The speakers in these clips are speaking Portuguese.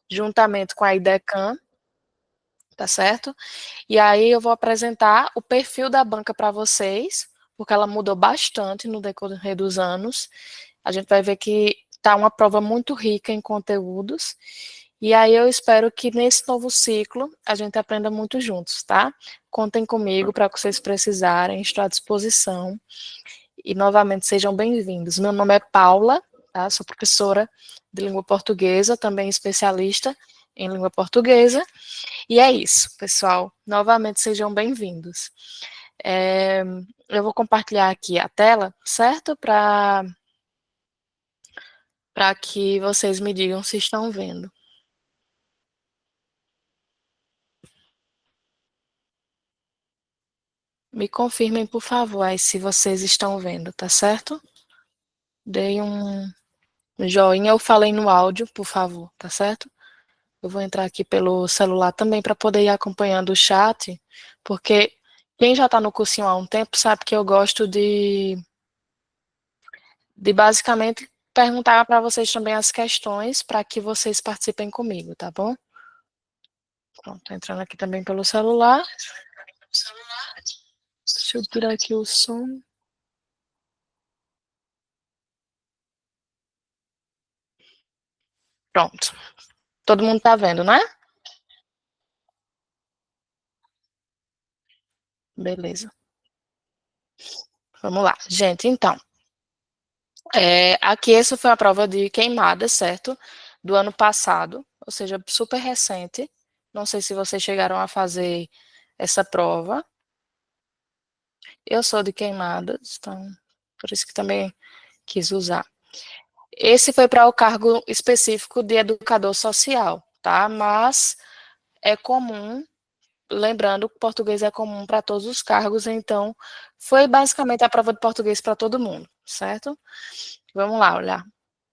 juntamente com a IDECAM, tá certo? E aí eu vou apresentar o perfil da banca para vocês, porque ela mudou bastante no decorrer dos anos. A gente vai ver que tá uma prova muito rica em conteúdos. E aí eu espero que nesse novo ciclo a gente aprenda muito juntos, tá? Contem comigo para o que vocês precisarem, estou à disposição. E novamente sejam bem-vindos. Meu nome é Paula, tá? Sou professora de língua portuguesa, também especialista em língua portuguesa. E é isso, pessoal. Novamente sejam bem-vindos. Eu vou compartilhar aqui a tela, certo? Para que vocês me digam se estão vendo. Me confirmem, por favor, aí se vocês estão vendo, tá certo? Deem um joinha, eu falei no áudio, por favor, tá certo? Eu vou entrar aqui pelo celular também para poder ir acompanhando o chat, porque quem já está no cursinho há um tempo sabe que eu gosto de basicamente perguntar para vocês também as questões para que vocês participem comigo, tá bom? Pronto, entrando aqui também pelo celular. Deixa eu tirar aqui o som. Pronto. Todo mundo tá vendo, né? Beleza. Vamos lá. Gente, então, aqui essa foi a prova de queimada, certo? Do ano passado, ou seja, super recente. Não sei se vocês chegaram a fazer essa prova. Eu sou de queimadas, então, por isso que também quis usar. Esse foi para o cargo específico de educador social, tá? Mas é comum, lembrando que o português é comum para todos os cargos, então foi basicamente a prova de português para todo mundo, certo? Vamos lá, olhar.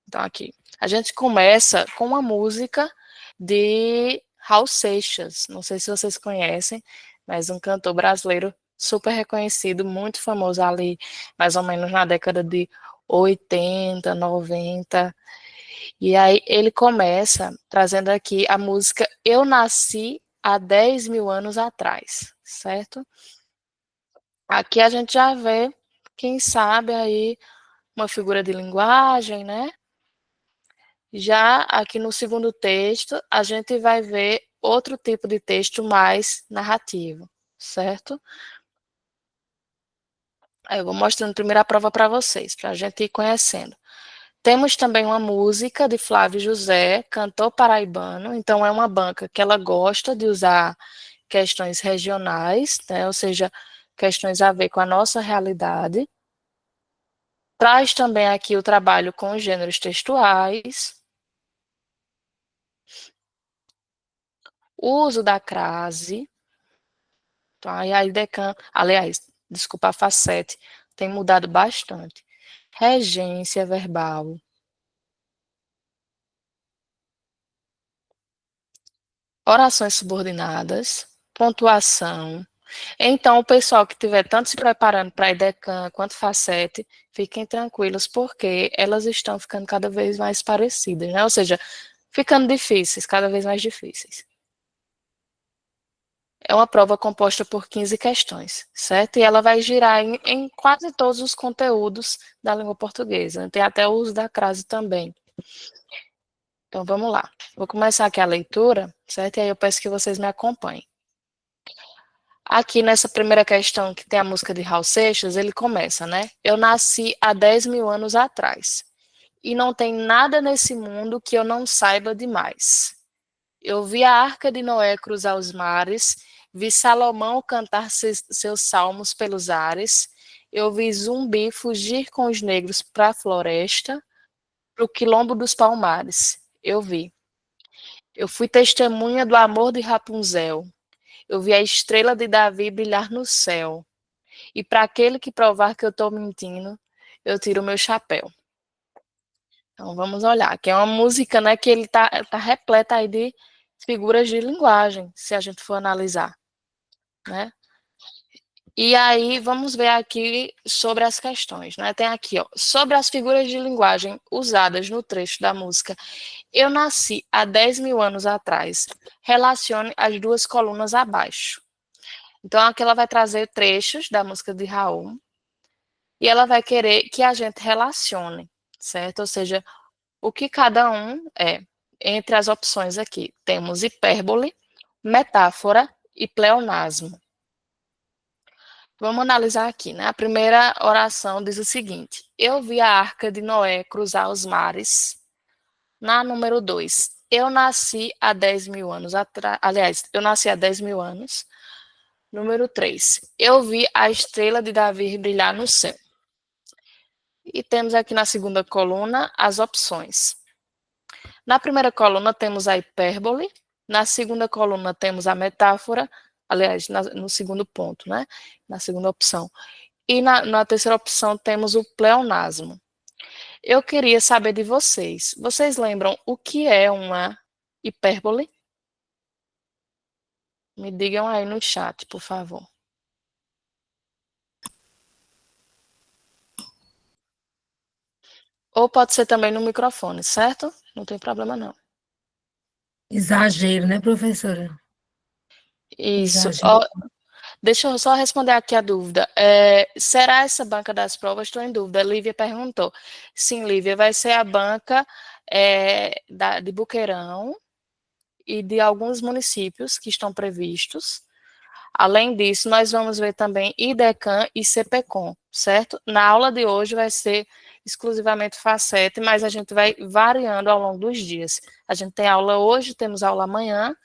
Então, aqui. A gente começa com uma música de Raul Seixas. Não sei se vocês conhecem, mas um cantor brasileiro super reconhecido, muito famoso ali, mais ou menos na década de 80, 90. E aí ele começa trazendo aqui a música Eu Nasci há 10 mil anos atrás, certo? Aqui a gente já vê, quem sabe aí, uma figura de linguagem, né? Já aqui no segundo texto, a gente vai ver outro tipo de texto mais narrativo, certo? Aí eu vou mostrando primeiro a prova para vocês, para a gente ir conhecendo. Temos também uma música de Flávio José, cantor paraibano, então é uma banca que ela gosta de usar questões regionais, né? Ou seja, questões a ver com a nossa realidade. Traz também aqui o trabalho com gêneros textuais, o uso da crase, tá? E aí Decan, aliás, desculpa, a facete tem mudado bastante. Regência verbal, orações subordinadas, pontuação. Então, o pessoal que estiver tanto se preparando para a EDECAM quanto facete, fiquem tranquilos, porque elas estão ficando cada vez mais parecidas, né? Ou seja, ficando difíceis, cada vez mais difíceis. É uma prova composta por 15 questões, certo? E ela vai girar em quase todos os conteúdos da língua portuguesa. Tem até o uso da crase também. Então, vamos lá. Vou começar aqui a leitura, certo? E aí eu peço que vocês me acompanhem. Aqui nessa primeira questão, que tem a música de Raul Seixas, ele começa, né? Eu nasci há 10 mil anos atrás. E não tem nada nesse mundo que eu não saiba demais. Eu vi a arca de Noé cruzar os mares, vi Salomão cantar seus salmos pelos ares, eu vi Zumbi fugir com os negros para a floresta, para o quilombo dos palmares. Eu vi. Eu fui testemunha do amor de Rapunzel. Eu vi a estrela de Davi brilhar no céu. E para aquele que provar que eu estou mentindo, eu tiro o meu chapéu. Então vamos olhar, que é uma música, né, que ele tá repleta aí de figuras de linguagem, se a gente for analisar, né? E aí, vamos ver aqui sobre as questões, né? Tem aqui, ó, sobre as figuras de linguagem usadas no trecho da música Eu Nasci há 10 mil anos atrás. Relacione as duas colunas abaixo. Então, aqui ela vai trazer trechos da música de Raul e ela vai querer que a gente relacione, certo? Ou seja, o que cada um é. Entre as opções aqui, temos hipérbole, metáfora e pleonasmo. Vamos analisar aqui, né? A primeira oração diz o seguinte: Eu vi a arca de Noé cruzar os mares. Na número 2, eu nasci há 10 mil anos atrás. Aliás, eu nasci há 10 mil anos. Número 3, eu vi a estrela de Davi brilhar no céu. E temos aqui na segunda coluna as opções. Na primeira coluna temos a hipérbole, na segunda coluna temos a metáfora, aliás, no segundo ponto, né? Na segunda opção. E na terceira opção temos o pleonasmo. Eu queria saber de vocês. Vocês lembram o que é uma hipérbole? Me digam aí no chat, por favor. Ou pode ser também no microfone, certo? Não tem problema não. Exagero, né, professora? Isso. Exagero. Deixa eu só responder aqui a dúvida. Será essa banca das provas? Estou em dúvida. Lívia perguntou. Sim, Lívia, vai ser a banca de Boqueirão e de alguns municípios que estão previstos. Além disso, nós vamos ver também IDECAM e CPCOM, certo? Na aula de hoje vai ser exclusivamente Facete, mas a gente vai variando ao longo dos dias. A gente tem aula hoje, temos aula amanhã,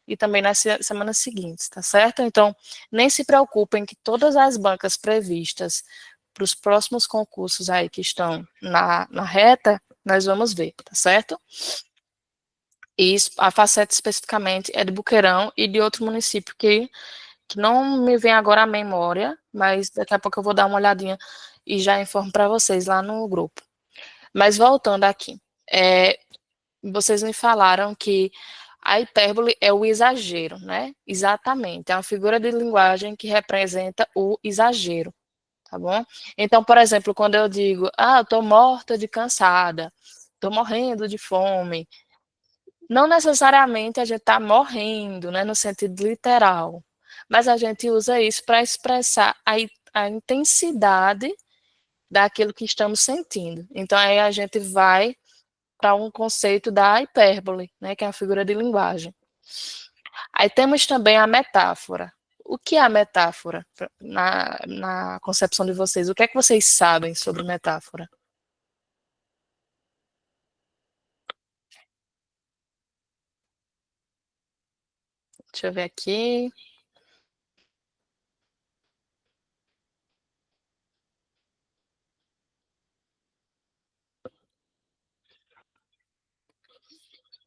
e também nas semanas seguintes, tá certo? Então, nem se preocupem que todas as bancas previstas para os próximos concursos aí que estão na reta, nós vamos ver, tá certo? E a Facete especificamente é de Boqueirão e de outro município que não me vem agora à memória, mas daqui a pouco eu vou dar uma olhadinha e já informo para vocês lá no grupo. Mas voltando aqui, vocês me falaram que a hipérbole é o exagero, né? Exatamente, é uma figura de linguagem que representa o exagero, tá bom? Então, por exemplo, quando eu digo, eu tô morta de cansada, tô morrendo de fome, não necessariamente a gente tá morrendo, né, no sentido literal, mas a gente usa isso para expressar a intensidade daquilo que estamos sentindo. Então, aí a gente vai para um conceito da hipérbole, né, que é a figura de linguagem. Aí temos também a metáfora. O que é a metáfora na concepção de vocês? O que é que vocês sabem sobre metáfora? Deixa eu ver aqui.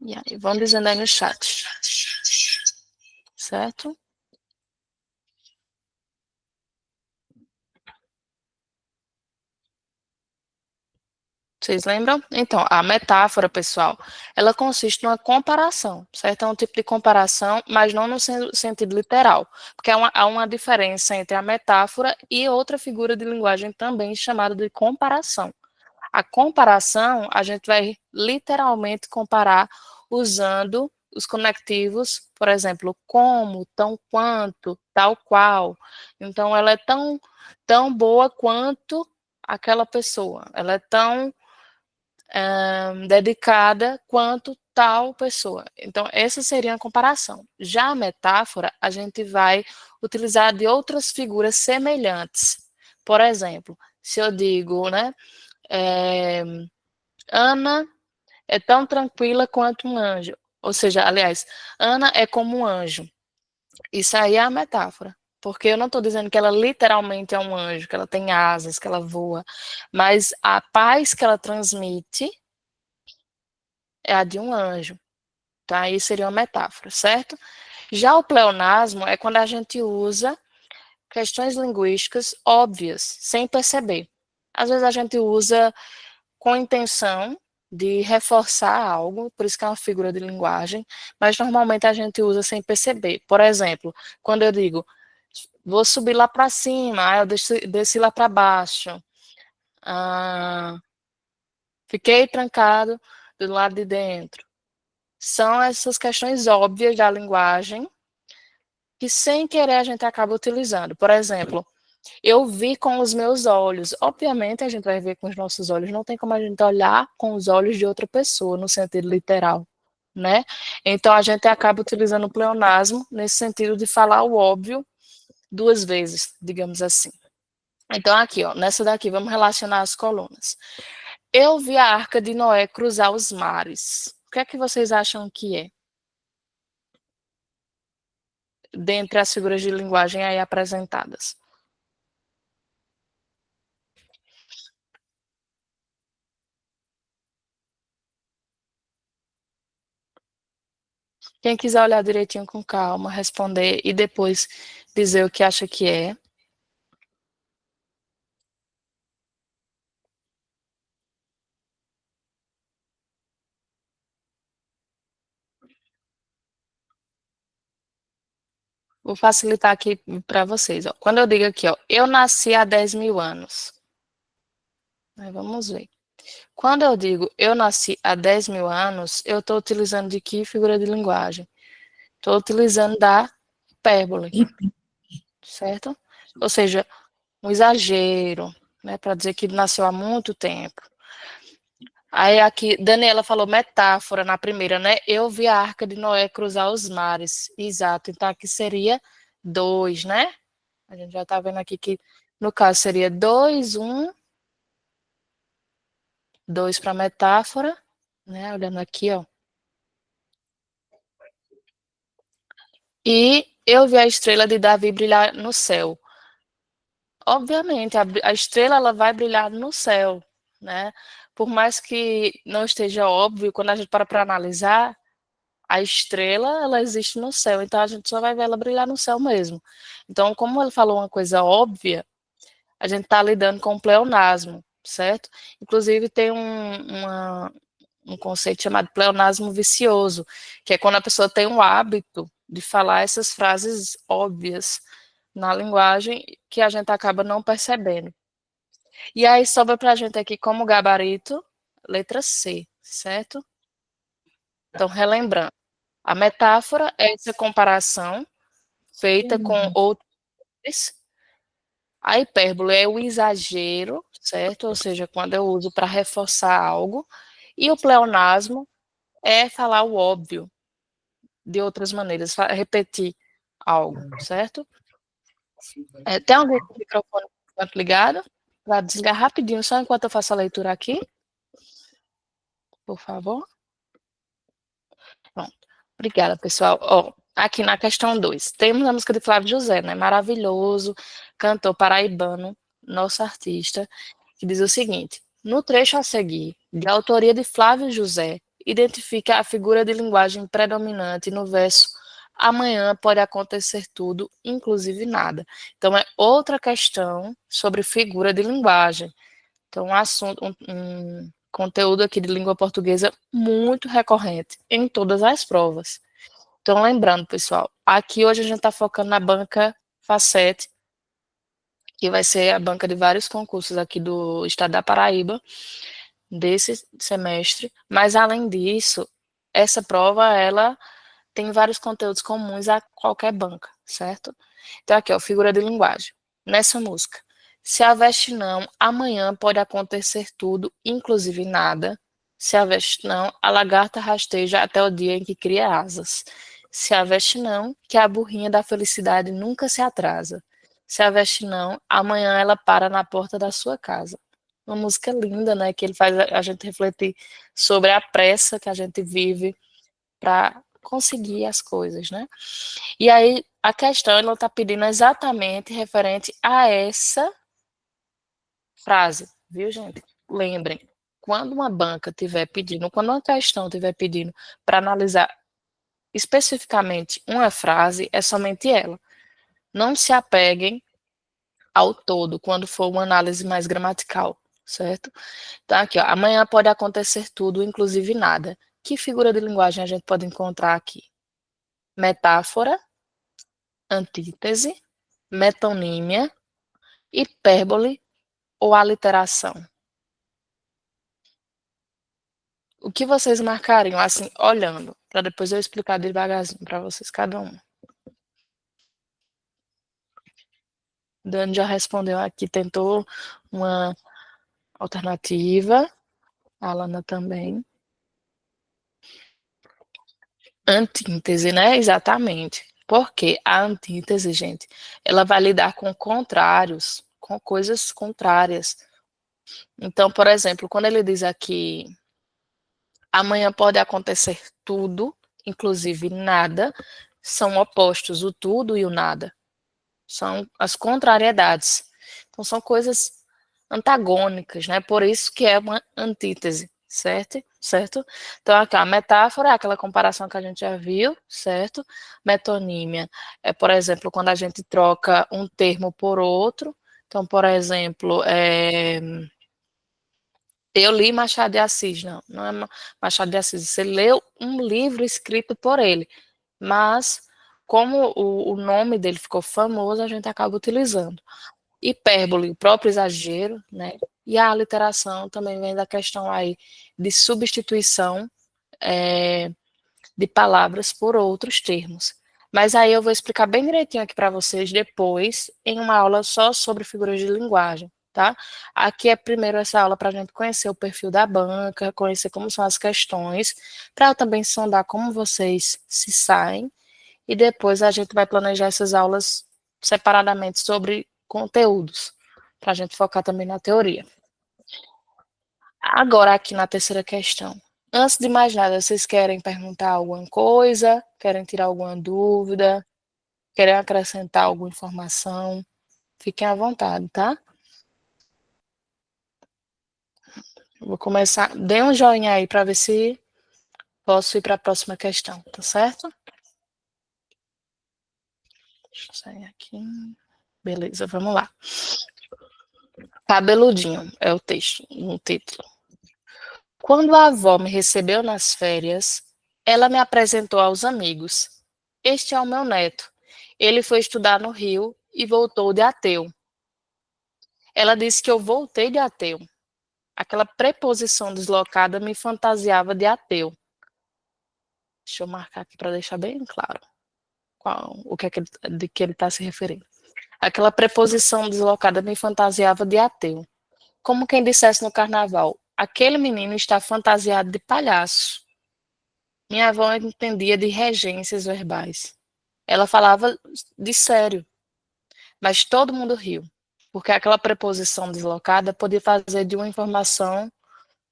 E aí, vão dizendo aí no chat. Certo? Vocês lembram? Então, a metáfora, pessoal, ela consiste numa comparação, certo? É um tipo de comparação, mas não no sentido literal, porque há uma diferença entre a metáfora e outra figura de linguagem também chamada de comparação. A comparação, a gente vai literalmente comparar usando os conectivos, por exemplo, como, tão quanto, tal qual. Então, ela é tão boa quanto aquela pessoa. Ela é tão dedicada quanto tal pessoa. Então, essa seria a comparação. Já a metáfora, a gente vai utilizar de outras figuras semelhantes. Por exemplo, se eu digo, né, Ana é tão tranquila quanto um anjo. Ou seja, aliás, Ana é como um anjo. Isso aí é a metáfora. Porque eu não estou dizendo que ela literalmente é um anjo, que ela tem asas, que ela voa, mas a paz que ela transmite é a de um anjo. Tá? Aí seria uma metáfora, certo? Já o pleonasmo é quando a gente usa questões linguísticas óbvias, sem perceber. Às vezes a gente usa com intenção de reforçar algo, por isso que é uma figura de linguagem, mas normalmente a gente usa sem perceber. Por exemplo, quando eu digo, Vou subir lá para cima, eu desci lá para baixo. Ah, fiquei trancado do lado de dentro. São essas questões óbvias da linguagem que, sem querer, a gente acaba utilizando. Por exemplo, eu vi com os meus olhos. Obviamente, a gente vai ver com os nossos olhos. Não tem como a gente olhar com os olhos de outra pessoa, no sentido literal, né? Então, a gente acaba utilizando o pleonasmo nesse sentido de falar o óbvio duas vezes, digamos assim. Então, aqui, ó, nessa daqui, vamos relacionar as colunas. Eu vi a Arca de Noé cruzar os mares. O que é que vocês acham que é? Dentre as figuras de linguagem aí apresentadas. Quem quiser olhar direitinho com calma, responder e depois dizer o que acha que é. Vou facilitar aqui para vocês. Ó. Quando eu digo aqui, ó, eu nasci há 10 mil anos. Aí vamos ver. Quando eu digo eu nasci há 10 mil anos, eu estou utilizando de que figura de linguagem? Estou utilizando da hipérbole, certo? Ou seja, um exagero, né, para dizer que nasceu há muito tempo. Aí aqui, Daniela falou metáfora na primeira, né? Eu vi a Arca de Noé cruzar os mares. Exato. Então aqui seria dois, né? A gente já tá vendo aqui que no caso seria dois, um, dois para metáfora, né? Olhando aqui, ó. E eu vi a estrela de Davi brilhar no céu. Obviamente, a estrela ela vai brilhar no céu, né? Por mais que não esteja óbvio, quando a gente para analisar, a estrela, ela existe no céu, então a gente só vai ver ela brilhar no céu mesmo. Então, como ele falou uma coisa óbvia, a gente está lidando com o pleonasmo, certo? Inclusive, tem um conceito chamado pleonasmo vicioso, que é quando a pessoa tem um hábito de falar essas frases óbvias na linguagem que a gente acaba não percebendo. E aí sobra para a gente aqui como gabarito, letra C, certo? Então, relembrando. A metáfora é essa comparação feita com outros. A hipérbole é o exagero, certo? Ou seja, quando eu uso para reforçar algo. E o pleonasmo é falar o óbvio de outras maneiras, repetir algo, certo? Tem alguém com o microfone ligado? Para desligar rapidinho, só enquanto eu faço a leitura aqui, por favor. Pronto. Obrigada, pessoal. Ó, aqui na questão 2, temos a música de Flávio José, né? Maravilhoso, cantor paraibano, nosso artista, que diz o seguinte: no trecho a seguir, de autoria de Flávio José, identifica a figura de linguagem predominante no verso amanhã pode acontecer tudo, inclusive nada. Então, é outra questão sobre figura de linguagem. Então, um conteúdo aqui de língua portuguesa muito recorrente em todas as provas. Então, lembrando, pessoal, aqui hoje a gente está focando na banca Facete, que vai ser a banca de vários concursos aqui do estado da Paraíba, desse semestre. Mas, além disso, essa prova, ela tem vários conteúdos comuns a qualquer banca, certo? Então, aqui, ó, figura de linguagem. Nessa música. Se a veste não, amanhã pode acontecer tudo, inclusive nada. Se a veste não, a lagarta rasteja até o dia em que cria asas. Se a veste não, que a burrinha da felicidade nunca se atrasa. Se a veste não, amanhã ela para na porta da sua casa. Uma música linda, né? Que ele faz a gente refletir sobre a pressa que a gente vive para conseguir as coisas, né? E aí a questão ela está pedindo exatamente referente a essa frase, viu, gente? Lembrem, quando uma banca estiver pedindo, quando uma questão estiver pedindo para analisar especificamente uma frase, é somente ela. Não se apeguem ao todo quando for uma análise mais gramatical, certo? Então, aqui, ó, amanhã pode acontecer tudo, inclusive nada. Que figura de linguagem a gente pode encontrar aqui? Metáfora, antítese, metonímia, hipérbole ou aliteração? O que vocês marcariam, assim, olhando, para depois eu explicar devagarzinho para vocês, cada um. Dani já respondeu aqui, tentou uma alternativa. A Alana também. Antítese, né? Exatamente. Porque a antítese, gente, ela vai lidar com contrários, com coisas contrárias. Então, por exemplo, quando ele diz aqui, amanhã pode acontecer tudo, inclusive nada, são opostos, o tudo e o nada. São as contrariedades. Então, são coisas antagônicas, né? Por isso que é uma antítese, certo? Certo? Então, aqui, a metáfora é aquela comparação que a gente já viu, certo? Metonímia é, por exemplo, quando a gente troca um termo por outro. Então, por exemplo, eu li Machado de Assis, não é Machado de Assis, você leu um livro escrito por ele, mas como o nome dele ficou famoso, a gente acaba utilizando. Hipérbole, o próprio exagero, né? E a aliteração também vem da questão aí de substituição de palavras por outros termos. Mas aí eu vou explicar bem direitinho aqui para vocês depois, em uma aula só sobre figuras de linguagem, tá? Aqui é primeiro essa aula para a gente conhecer o perfil da banca, conhecer como são as questões, para também sondar como vocês se saem, e depois a gente vai planejar essas aulas separadamente sobre conteúdos, para a gente focar também na teoria. Agora, aqui na terceira questão. Antes de mais nada, vocês querem perguntar alguma coisa? Querem tirar alguma dúvida? Querem acrescentar alguma informação? Fiquem à vontade, tá? Vou começar. Dê um joinha aí para ver se posso ir para a próxima questão, tá certo? Deixa eu sair aqui. Beleza, vamos lá. Cabeludinho é o texto, no título. Quando a avó me recebeu nas férias, ela me apresentou aos amigos. Este é o meu neto. Ele foi estudar no Rio e voltou de ateu. Ela disse que eu voltei de ateu. Aquela preposição deslocada me fantasiava de ateu. Deixa eu marcar aqui para deixar bem claro o que é que de que ele está se referindo. Aquela preposição deslocada me fantasiava de ateu. Como quem dissesse no carnaval, aquele menino está fantasiado de palhaço. Minha avó entendia de regências verbais. Ela falava de sério, mas todo mundo riu, porque aquela preposição deslocada podia fazer de uma informação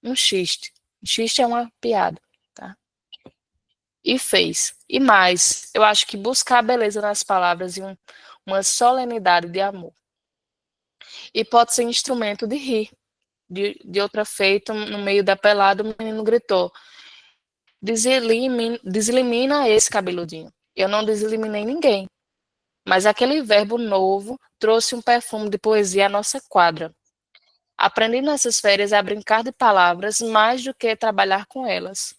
um xiste. Xiste é uma piada, tá? E fez. E mais, eu acho que buscar a beleza nas palavras e uma solenidade de amor. E pode ser instrumento de rir. De outra feita, no meio da pelada, o menino gritou: deselimina esse cabeludinho. Eu não deseliminei ninguém, mas aquele verbo novo trouxe um perfume de poesia à nossa quadra. Aprendi nessas férias a brincar de palavras mais do que trabalhar com elas.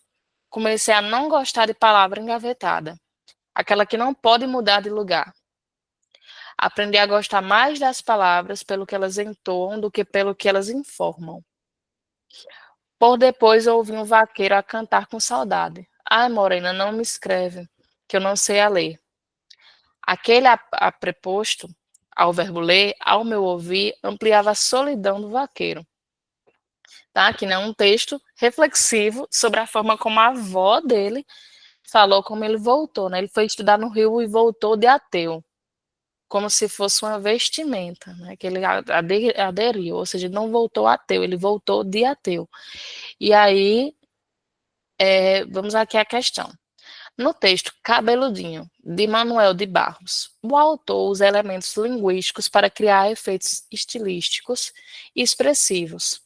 Comecei a não gostar de palavra engavetada, aquela que não pode mudar de lugar. Aprendi a gostar mais das palavras pelo que elas entoam do que pelo que elas informam. Por depois ouvi um vaqueiro a cantar com saudade. Ai, morena, não me escreve, que eu não sei a ler. Aquele preposto ao verbo ler, ao meu ouvir, ampliava a solidão do vaqueiro. Tá? Aqui não é um texto reflexivo sobre a forma como a avó dele falou como ele voltou, né? Ele foi estudar no Rio e voltou de ateu, como se fosse uma vestimenta, né? Que ele aderiu, ou seja, não voltou ateu, ele voltou de ateu. E aí, vamos aqui à questão. No texto Cabeludinho, de Manuel de Barros, o autor usa elementos linguísticos para criar efeitos estilísticos e expressivos.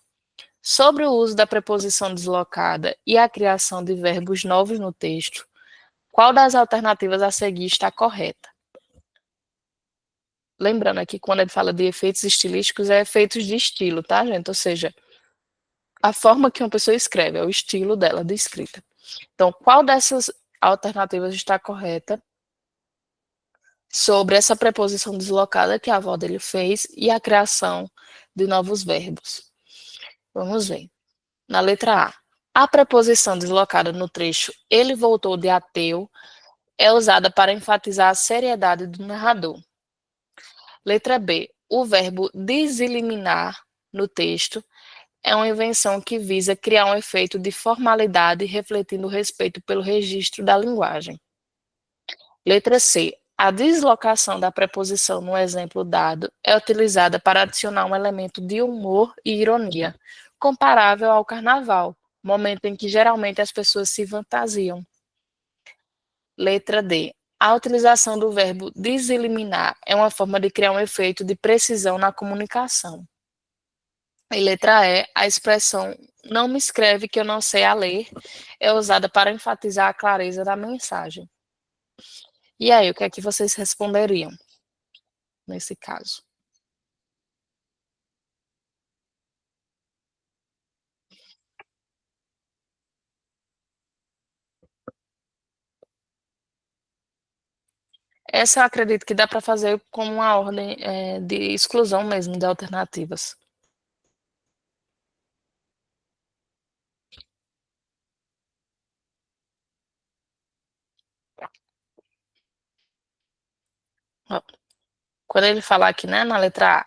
Sobre o uso da preposição deslocada e a criação de verbos novos no texto, qual das alternativas a seguir está correta? Lembrando aqui, quando ele fala de efeitos estilísticos, é efeitos de estilo, tá, gente? Ou seja, a forma que uma pessoa escreve, é o estilo dela de escrita. Então, qual dessas alternativas está correta? sobre essa preposição deslocada que a avó dele fez e a criação de novos verbos. Vamos ver. Na letra a preposição deslocada no trecho ele voltou de ateu é usada para enfatizar a seriedade do narrador. Letra B. O verbo deseliminar no texto é uma invenção que visa criar um efeito de formalidade refletindo o respeito pelo registro da linguagem. Letra C. A deslocação da preposição no exemplo dado é utilizada para adicionar um elemento de humor e ironia, comparável ao carnaval, momento em que geralmente as pessoas se fantasiam. Letra D. A utilização do verbo deseliminar é uma forma de criar um efeito de precisão na comunicação. E letra E. A expressão não me escreve que eu não sei a ler é usada para enfatizar a clareza da mensagem. E aí, o que é que vocês responderiam nesse caso? Essa eu acredito que dá para fazer como uma ordem de exclusão mesmo de alternativas. Ó, quando ele falar aqui, né, na letra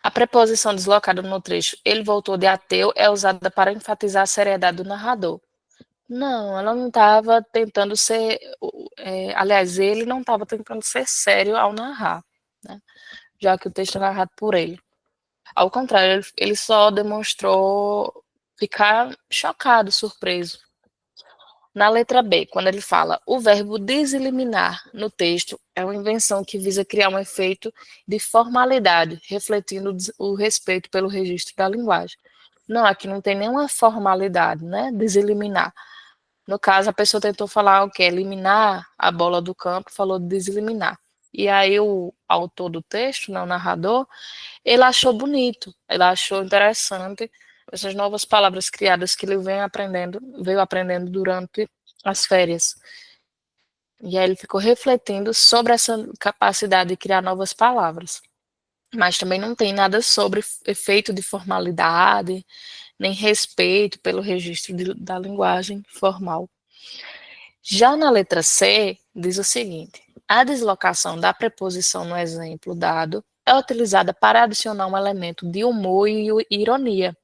a preposição deslocada no trecho ele voltou de ateu é usada para enfatizar a seriedade do narrador. Não, ela não estava tentando ser. Aliás, ele não estava tentando ser sério ao narrar, né? Já que o texto é narrado por ele. Ao contrário, ele só demonstrou ficar chocado, surpreso. Na letra B, quando ele fala o verbo deseliminar no texto é uma invenção que visa criar um efeito de formalidade, refletindo o respeito pelo registro da linguagem. Não, aqui não tem nenhuma formalidade, né? Deseliminar. No caso, a pessoa tentou falar o quê? Eliminar a bola do campo, falou de deseliminar. E aí o autor do texto, né, o narrador, ele achou bonito, ele achou interessante essas novas palavras criadas que ele veio aprendendo durante as férias. E aí ele ficou refletindo sobre essa capacidade de criar novas palavras. Mas também não tem nada sobre efeito de formalidade, nem respeito pelo registro da linguagem formal. Já na letra C, diz o seguinte: a deslocação da preposição no exemplo dado é utilizada para adicionar um elemento de humor e ironia,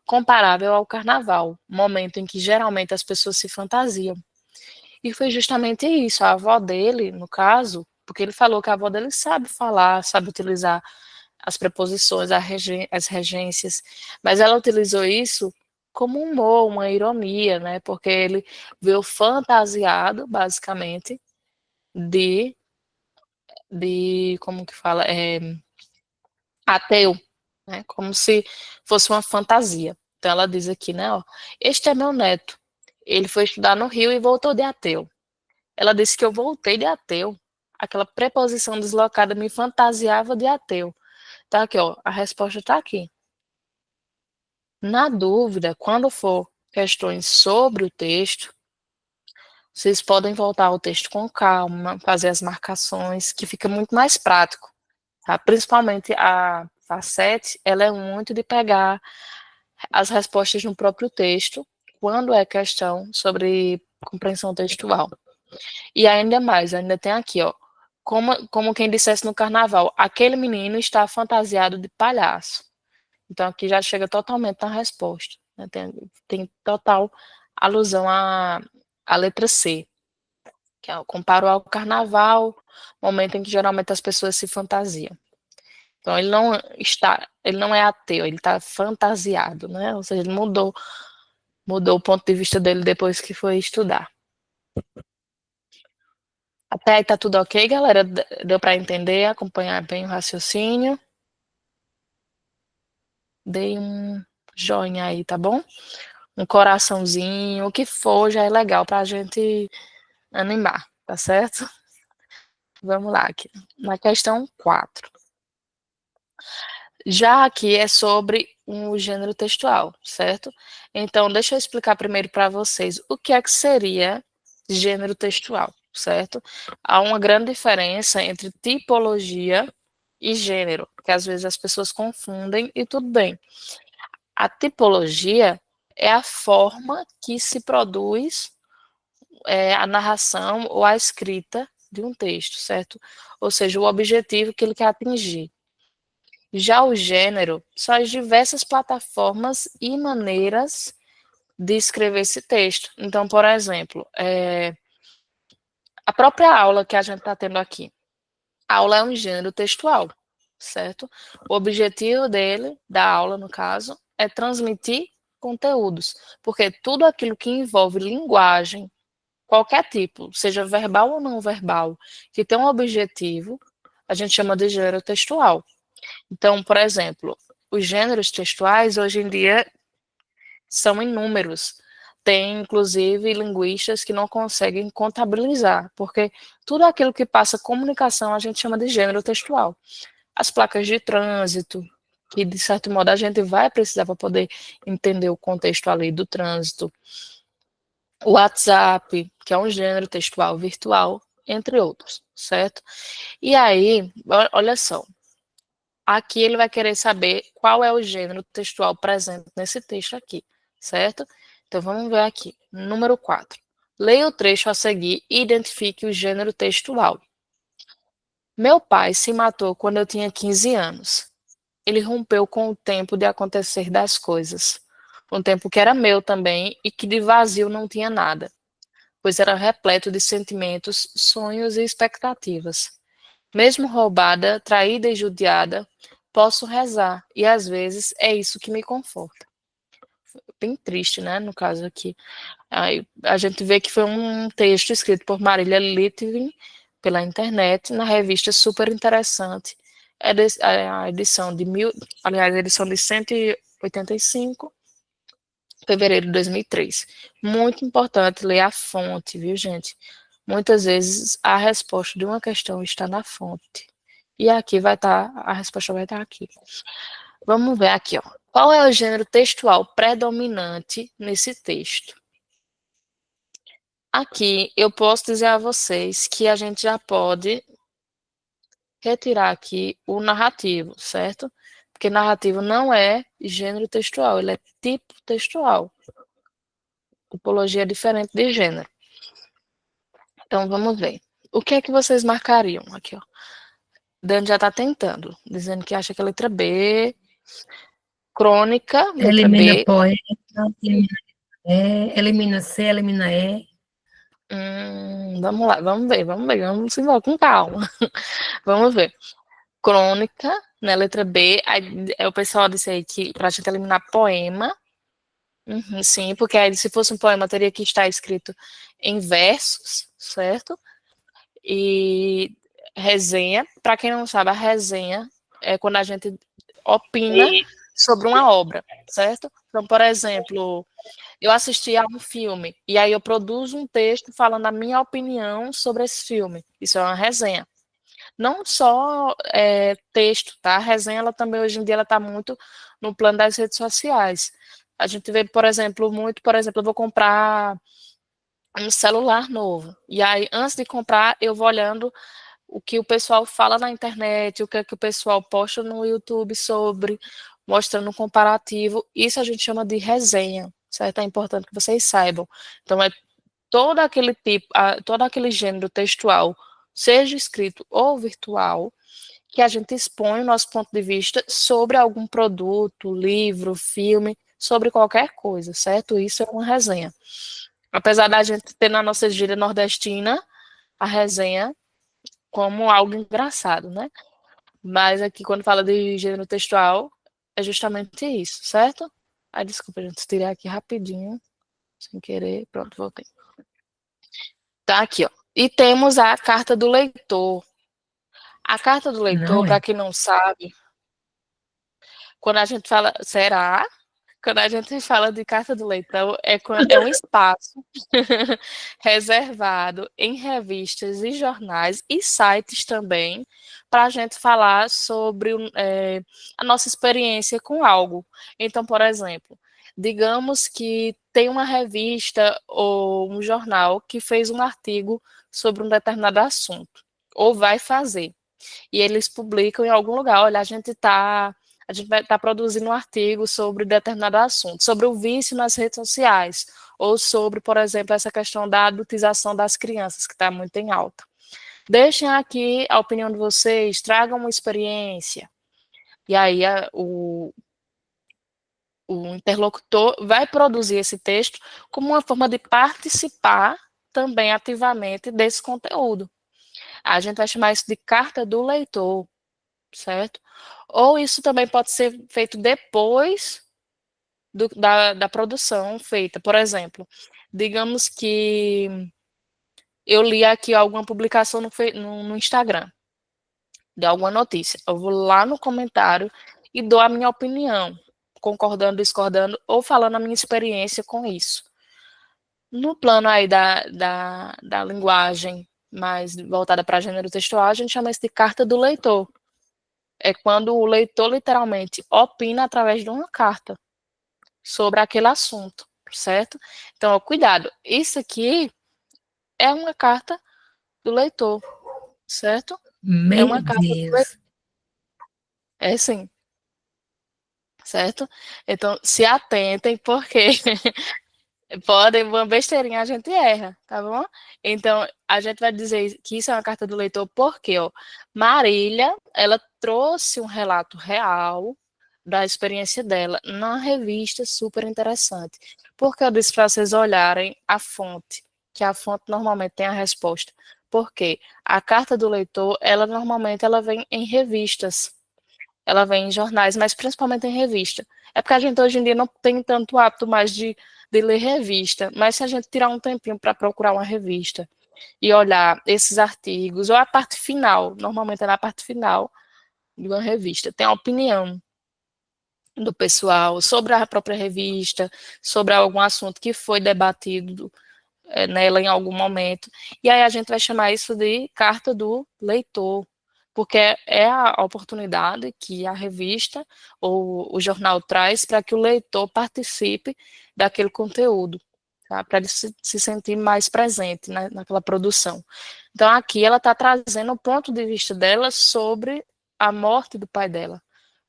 comparável ao carnaval, momento em que geralmente as pessoas se fantasiam. E foi justamente isso, a avó dele, no caso, porque ele falou que a avó dele sabe falar, sabe utilizar as preposições, as regências, mas ela utilizou isso como um humor, uma ironia, né? Porque ele veio fantasiado, basicamente, de, como que fala, ateu, né? Como se fosse uma fantasia. Então ela diz aqui, né? Ó, este é meu neto. Ele foi estudar no Rio e voltou de ateu. Ela disse que eu voltei de ateu. Aquela preposição deslocada me fantasiava de ateu. Tá aqui, ó. A resposta está aqui. Na dúvida, quando for questões sobre o texto, vocês podem voltar ao texto com calma, fazer as marcações, que fica muito mais prático. Tá? Principalmente a facete, ela é muito de pegar as respostas no próprio texto, quando é questão sobre compreensão textual. E ainda mais, ainda tem aqui, ó, como quem dissesse no carnaval, aquele menino está fantasiado de palhaço. Então aqui já chega totalmente na resposta, né? Tem total alusão à letra C, que é comparo ao carnaval, momento em que geralmente as pessoas se fantasiam. Então ele não é ateu, ele está fantasiado, né? Ou seja, ele mudou o ponto de vista dele depois que foi estudar. Até aí tá tudo ok, galera? Deu para entender, acompanhar bem o raciocínio? Dei um joinha aí, tá bom? Um coraçãozinho, o que for, já é legal para a gente animar, tá certo? Vamos lá, aqui. Na questão 4. Já aqui é sobre o gênero textual, certo? Então, deixa eu explicar primeiro para vocês o que é que seria gênero textual. certo? Há uma grande diferença entre tipologia e gênero, que às vezes as pessoas confundem e tudo bem. A tipologia é a forma que se produz a narração ou a escrita de um texto, certo? Ou seja, o objetivo que ele quer atingir. Já o gênero são as diversas plataformas e maneiras de escrever esse texto. Então, por exemplo, a própria aula que a gente está tendo aqui. A aula é um gênero textual, certo? O objetivo dele, da aula no caso, é transmitir conteúdos, porque tudo aquilo que envolve linguagem, qualquer tipo, seja verbal ou não verbal, que tem um objetivo, a gente chama de gênero textual. Então, por exemplo, os gêneros textuais hoje em dia são inúmeros. Tem, inclusive, linguistas que não conseguem contabilizar, porque tudo aquilo que passa comunicação a gente chama de gênero textual. As placas de trânsito, que de certo modo a gente vai precisar para poder entender o contexto ali do trânsito. O WhatsApp, que é um gênero textual virtual, entre outros, certo? E aí, olha só, aqui ele vai querer saber qual é o gênero textual presente nesse texto aqui, certo? Então vamos ver aqui. Número 4. Leia o trecho a seguir e identifique o gênero textual. Meu pai se matou quando eu tinha 15 anos. Ele rompeu com o tempo de acontecer das coisas. Um tempo que era meu também e que de vazio não tinha nada, pois era repleto de sentimentos, sonhos e expectativas. Mesmo roubada, traída e judiada, posso rezar, e às vezes é isso que me conforta. Bem triste, né, no caso aqui. Aí a gente vê que foi um texto escrito por Marília Litvin pela internet, na revista Super Interessante, a edição de aliás, a edição de 185, fevereiro de 2003. Muito importante ler a fonte, viu, gente? Muitas vezes a resposta de uma questão está na fonte. E aqui vai estar, a resposta vai estar aqui. Vamos ver aqui, ó. Qual é o gênero textual predominante nesse texto? Aqui eu posso dizer a vocês que a gente já pode retirar aqui o narrativo, certo? Porque narrativo não é gênero textual, ele é tipo textual. Tipologia é diferente de gênero. Então vamos ver. O que é que vocês marcariam aqui, ó? Dani já está tentando, dizendo que acha que a letra B. Crônica, letra Elimina B. poeta, elimina C, elimina E. Vamos lá, vamos ver, vamos embora com calma. Vamos ver. Crônica, né, letra B. Aí, o pessoal disse aí que para a gente eliminar poema. Sim, porque aí se fosse um poema teria que estar escrito em versos, certo? E resenha, para quem não sabe, a resenha é quando a gente opina sobre uma obra, certo? Então, por exemplo, eu assisti a um filme e aí eu produzo um texto falando a minha opinião sobre esse filme. Isso é uma resenha. Não só texto, tá? A resenha, ela também hoje em dia ela está muito no plano das redes sociais. A gente vê, por exemplo, eu vou comprar um celular novo. E aí, antes de comprar, eu vou olhando o que o pessoal fala na internet, o que é que o pessoal posta no YouTube sobre, mostrando um comparativo. Isso a gente chama de resenha, certo? É importante que vocês saibam. Então, é todo aquele tipo, todo aquele gênero textual, seja escrito ou virtual, que a gente expõe o nosso ponto de vista sobre algum produto, livro, filme, sobre qualquer coisa, certo? Isso é uma resenha. Apesar da gente ter na nossa gíria nordestina a resenha como algo engraçado, né? Mas aqui, quando fala de gênero textual, é justamente isso, certo? Ai, desculpa, gente, tirei aqui rapidinho, sem querer. Pronto, voltei. Tá aqui, ó. E temos a carta do leitor. A carta do leitor, Não para é. quem não sabe, quando a gente fala, será? Quando a gente fala de carta do leitor, é um espaço reservado em revistas e jornais e sites também, para a gente falar sobre a nossa experiência com algo. Então, por exemplo, digamos que tem uma revista ou um jornal que fez um artigo sobre um determinado assunto, ou vai fazer, e eles publicam em algum lugar, olha, a gente vai estar produzindo um artigo sobre determinado assunto, sobre o vício nas redes sociais, ou sobre, por exemplo, essa questão da adultização das crianças, que está muito em alta. Deixem aqui a opinião de vocês, tragam uma experiência. E aí o interlocutor vai produzir esse texto como uma forma de participar também ativamente desse conteúdo. A gente vai chamar isso de carta do leitor, certo? Ou isso também pode ser feito depois da produção feita. Por exemplo, digamos que eu li aqui alguma publicação no Instagram, de alguma notícia. Eu vou lá no comentário e dou a minha opinião, concordando, discordando, ou falando a minha experiência com isso. No plano aí da linguagem mais voltada para gênero textual, a gente chama isso de carta do leitor. É quando o leitor literalmente opina através de uma carta sobre aquele assunto, certo? Então, ó, cuidado, isso aqui é uma carta do leitor, certo? É Meu uma carta do leitor. Deus. É sim, certo? Então, se atentem, porque podem, uma besteirinha a gente erra, tá bom? Então, a gente vai dizer que isso é uma carta do leitor porque, ó, Marília, ela trouxe um relato real da experiência dela na revista, super interessante. Porque eu disse para vocês olharem a fonte, que a fonte normalmente tem a resposta. Porque a carta do leitor, ela normalmente ela vem em revistas, ela vem em jornais, mas principalmente em revista. É porque a gente hoje em dia não tem tanto hábito mais de ler revista, mas se a gente tirar um tempinho para procurar uma revista e olhar esses artigos, ou a parte final, normalmente é na parte final de uma revista, tem a opinião do pessoal sobre a própria revista, sobre algum assunto que foi debatido nela em algum momento. E aí a gente vai chamar isso de carta do leitor, porque é a oportunidade que a revista ou o jornal traz para que o leitor participe daquele conteúdo, tá? Para ele se sentir mais presente, né, naquela produção. Então aqui ela está trazendo o ponto de vista dela sobre a morte do pai dela.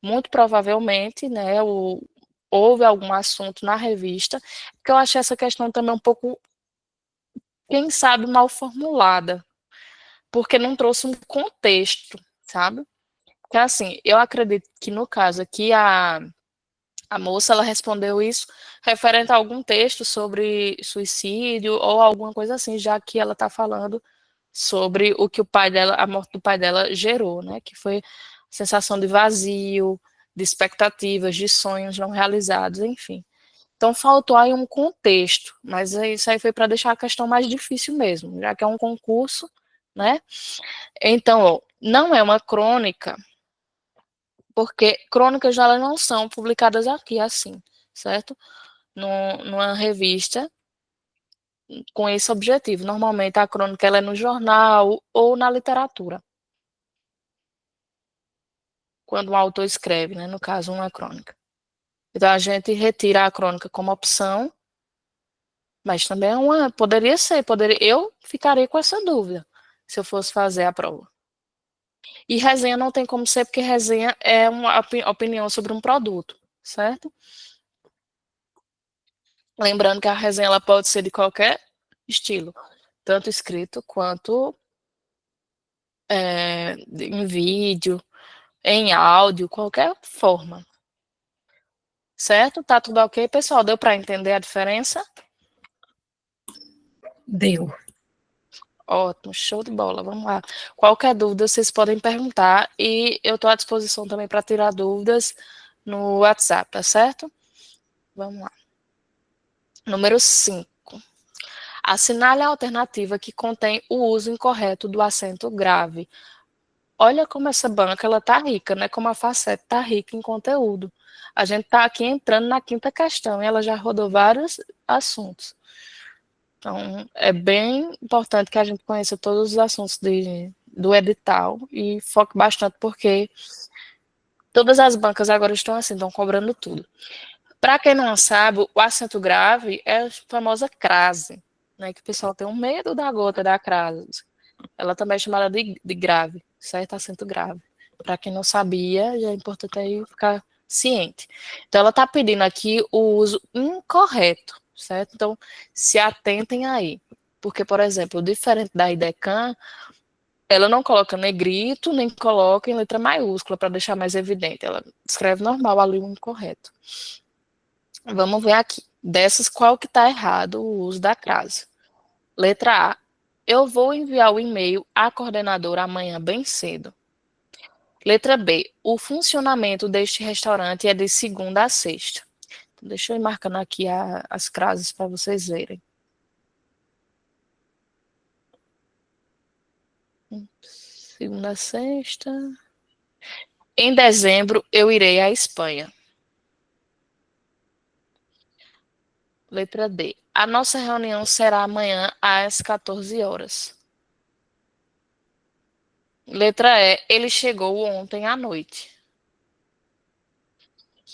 Muito provavelmente, né, houve algum assunto na revista, porque eu achei essa questão também um pouco, quem sabe, mal formulada, porque não trouxe um contexto, sabe? Porque assim, eu acredito que no caso aqui a moça ela respondeu isso referente a algum texto sobre suicídio ou alguma coisa assim, já que ela está falando sobre o que o pai dela, a morte do pai dela gerou, né? Que foi sensação de vazio, de expectativas, de sonhos não realizados, enfim. Então faltou aí um contexto, mas isso aí foi para deixar a questão mais difícil mesmo, já que é um concurso, né? Então, ó, não é uma crônica, porque crônicas elas não são publicadas aqui assim, certo? Numa revista com esse objetivo. Normalmente a crônica ela é no jornal ou na literatura, quando um autor escreve, né? No caso, uma crônica. Então a gente retira a crônica como opção, mas também poderia ser, eu ficaria com essa dúvida se eu fosse fazer a prova. E resenha não tem como ser, porque resenha é uma opinião sobre um produto, certo? Lembrando que a resenha ela pode ser de qualquer estilo, tanto escrito quanto em vídeo, em áudio, qualquer forma. Certo? Tá tudo ok, pessoal? Deu para entender a diferença? Deu. Ótimo, show de bola. Vamos lá. Qualquer dúvida, vocês podem perguntar e eu estou à disposição também para tirar dúvidas no WhatsApp, tá certo? Vamos lá. Número 5. Assinale a alternativa que contém o uso incorreto do acento grave. Olha como essa banca ela tá rica, né? Como a Facete tá rica em conteúdo. A gente tá aqui entrando na quinta questão e ela já rodou vários assuntos. Então, é bem importante que a gente conheça todos os assuntos do edital e foque bastante, porque todas as bancas agora estão assim, estão cobrando tudo. Para quem não sabe, o acento grave é a famosa crase, né? Que o pessoal tem um medo da gota da crase. Ela também é chamada de grave, certo? Acento grave. Para quem não sabia, já é importante aí ficar ciente. Então, ela está pedindo aqui o uso incorreto, certo? Então, se atentem aí. Porque, por exemplo, diferente da IDECAN, ela não coloca negrito, nem coloca em letra maiúscula para deixar mais evidente. Ela escreve normal ali o incorreto. Vamos ver aqui. Dessas, qual que está errado o uso da crase? Letra A. Eu vou enviar o e-mail à coordenadora amanhã bem cedo. Letra B. O funcionamento deste restaurante é de segunda a sexta. Então, deixa eu ir marcando aqui as crases para vocês verem. Segunda a sexta. Em dezembro, eu irei à Espanha. Letra D. A nossa reunião será amanhã às 14 horas. Letra E. Ele chegou ontem à noite.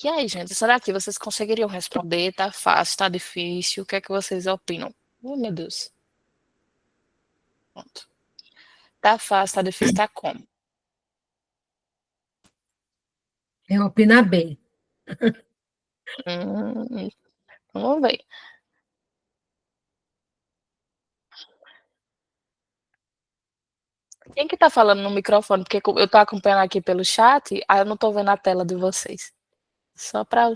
E aí, gente, será que vocês conseguiriam responder? Tá fácil, tá difícil? O que é que vocês opinam? Oh, meu Deus. Pronto. Tá fácil, tá difícil, tá como? Eu opino B. Hum, vamos ver. Quem que tá falando no microfone? Porque eu tô acompanhando aqui pelo chat, aí eu não tô vendo a tela de vocês. Só pra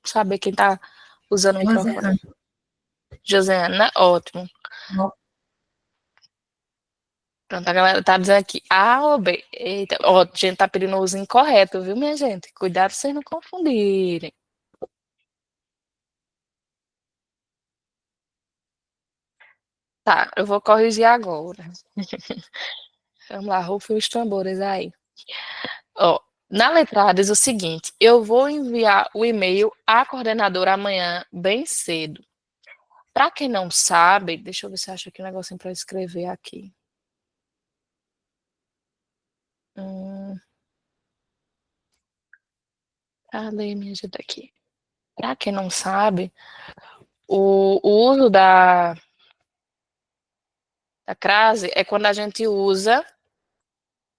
saber quem tá usando o microfone. Rosiane. Josiana, ótimo. Pronto, a galera tá dizendo aqui A ou B. Eita, ó, a gente tá pedindo o uso incorreto, viu, minha gente? Cuidado pra vocês não confundirem. Tá, eu vou corrigir agora. Vamos lá, rufem os tambores aí. Ó, na letra A diz o seguinte: eu vou enviar o e-mail à coordenadora amanhã bem cedo. Para quem não sabe, deixa eu ver se acha aqui um negocinho para escrever aqui. Cadê minha gente aqui? Para quem não sabe, o uso da crase é quando a gente usa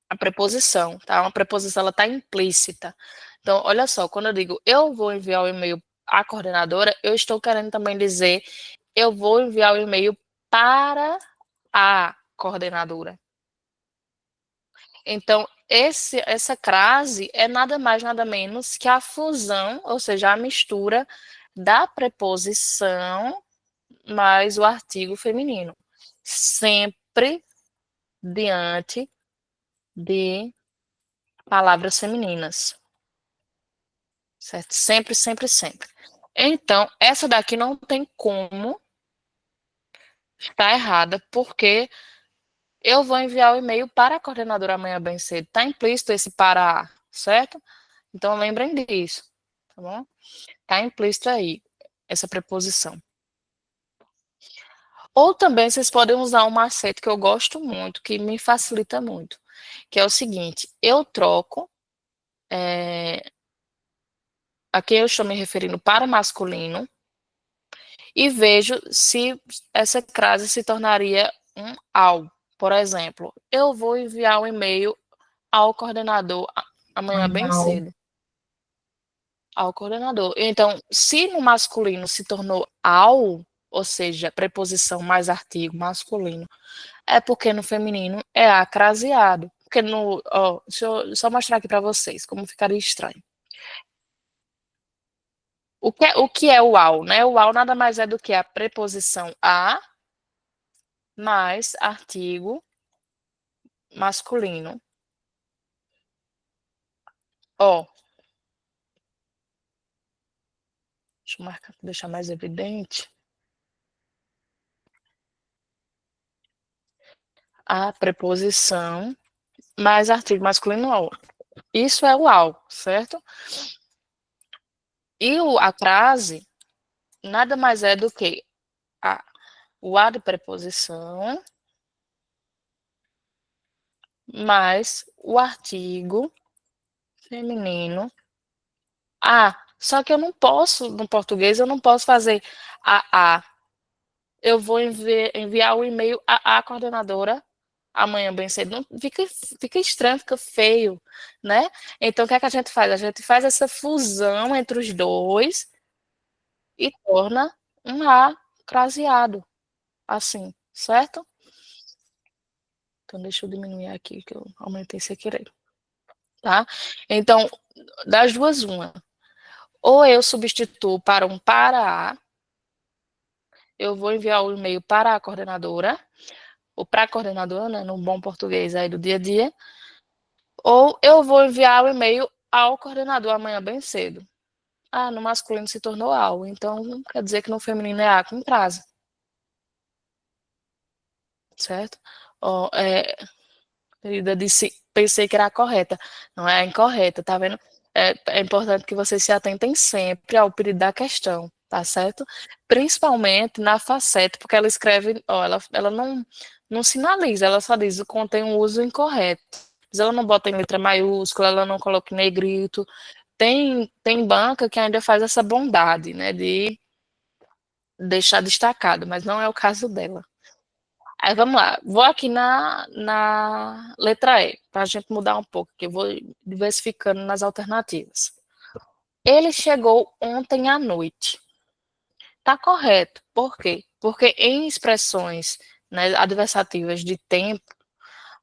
a preposição, tá? Uma preposição, ela tá implícita. Então, olha só, quando eu digo eu vou enviar o e-mail à coordenadora, eu estou querendo também dizer eu vou enviar o e-mail para a coordenadora. Então, essa crase é nada mais, nada menos que a fusão, ou seja, a mistura da preposição mais o artigo feminino. Sempre diante de palavras femininas. Certo? Sempre, sempre, sempre. Então, essa daqui não tem como estar errada, porque eu vou enviar o e-mail para a coordenadora amanhã bem cedo. Está implícito esse para, certo? Então, lembrem disso, tá bom? Está implícito aí, essa preposição. Ou também vocês podem usar um macete que eu gosto muito, que me facilita muito, que é o seguinte: eu troco a quem eu estou me referindo para masculino e vejo se essa crase se tornaria um ao. Por exemplo, eu vou enviar um e-mail ao coordenador amanhã bem Ao. cedo. Ao coordenador. Então, se no masculino se tornou ao, ou seja, preposição mais artigo masculino, é porque no feminino é acraseado. Porque no. Ó, deixa eu só mostrar aqui para vocês como ficaria estranho. O que é o ao, né? O ao nada mais é do que a preposição a mais artigo masculino. Ó, deixa eu marcar, deixar mais evidente. A preposição mais artigo masculino ao. Isso é o ao, certo? E a crase nada mais é do que o a de preposição mais o artigo feminino a. Só que eu não posso, no português, eu não posso fazer a. Eu vou enviar o e-mail à coordenadora amanhã bem cedo. Não, fica estranho, fica feio, né? Então, o que é que a gente faz? A gente faz essa fusão entre os dois e torna um A craseado, assim, certo? Então, deixa eu diminuir aqui, que eu aumentei sem querer, tá? Então, das duas, uma. Ou eu substituo para um para A, eu vou enviar o e-mail para a coordenadora, ou para a coordenadora, né, no bom português aí do dia a dia, ou eu vou enviar o e-mail ao coordenador amanhã bem cedo. Ah, no masculino se tornou ao, então quer dizer que no feminino é A com crase. Certo? Ó, querida disse, pensei que era a correta. Não é a incorreta, tá vendo? É importante que vocês se atentem sempre ao pedido da questão, tá certo? Principalmente na facete, porque ela escreve, ó, ela não sinaliza, ela só diz contém um uso incorreto. Mas ela não bota em letra maiúscula, ela não coloca em negrito. Tem banca que ainda faz essa bondade, né, de deixar destacado, mas não é o caso dela. Aí vamos lá, vou aqui na letra E, para a gente mudar um pouco, que eu vou diversificando nas alternativas. Ele chegou ontem à noite. Tá correto. Por quê? Porque em expressões, né, adversativas de tempo,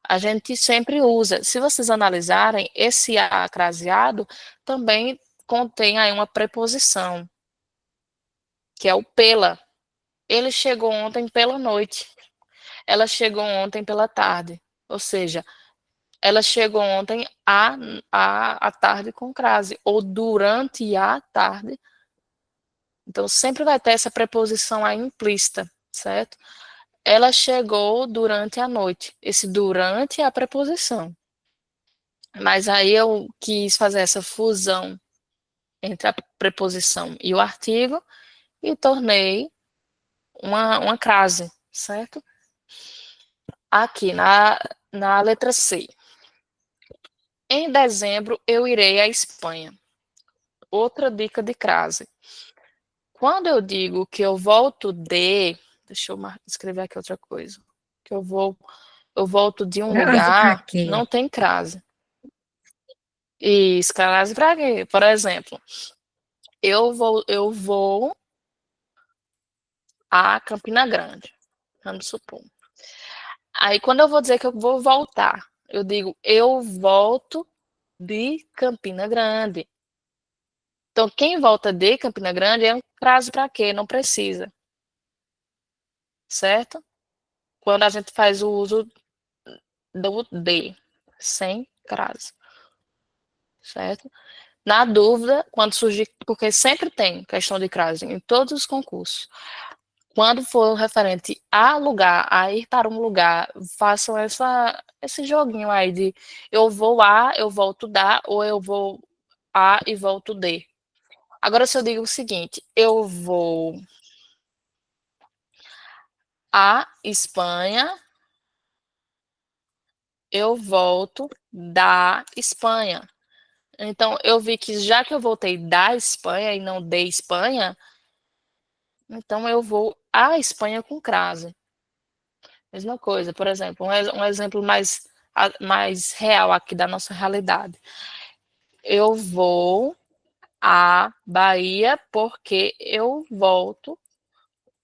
a gente sempre usa. Se vocês analisarem, esse a craseado também contém aí uma preposição, que é o pela. Ele chegou ontem pela noite. Ela chegou ontem pela tarde. Ou seja, ela chegou ontem à tarde com crase, ou durante a tarde. Então, sempre vai ter essa preposição aí implícita, certo? Ela chegou durante a noite. Esse durante é a preposição. Mas aí eu quis fazer essa fusão entre a preposição e o artigo e tornei uma crase, certo? Aqui na letra C. Em dezembro eu irei à Espanha. Outra dica de crase. Quando eu digo que eu volto de, deixa eu escrever aqui outra coisa, que eu volto de um Crase pra lugar, quê? não tem crase. Isso, crase para quê? Por exemplo, eu vou a Campina Grande, vamos supor. Aí quando eu vou dizer que eu vou voltar, eu digo eu volto de Campina Grande. Então, quem volta de Campina Grande é um crase para quê? Não precisa, certo? Quando a gente faz o uso do de, sem crase, certo? Na dúvida, quando surgir, porque sempre tem questão de crase em todos os concursos. Quando for referente a lugar, a ir para um lugar, façam esse joguinho aí de eu vou a, eu volto da, ou eu vou a e volto de. Agora, se eu digo o seguinte, eu vou à Espanha, eu volto da Espanha. Então, eu vi que já que eu voltei da Espanha e não de Espanha, então eu vou à Espanha com crase. Mesma coisa, por exemplo, um exemplo mais real aqui da nossa realidade. Eu vou à Bahia porque eu volto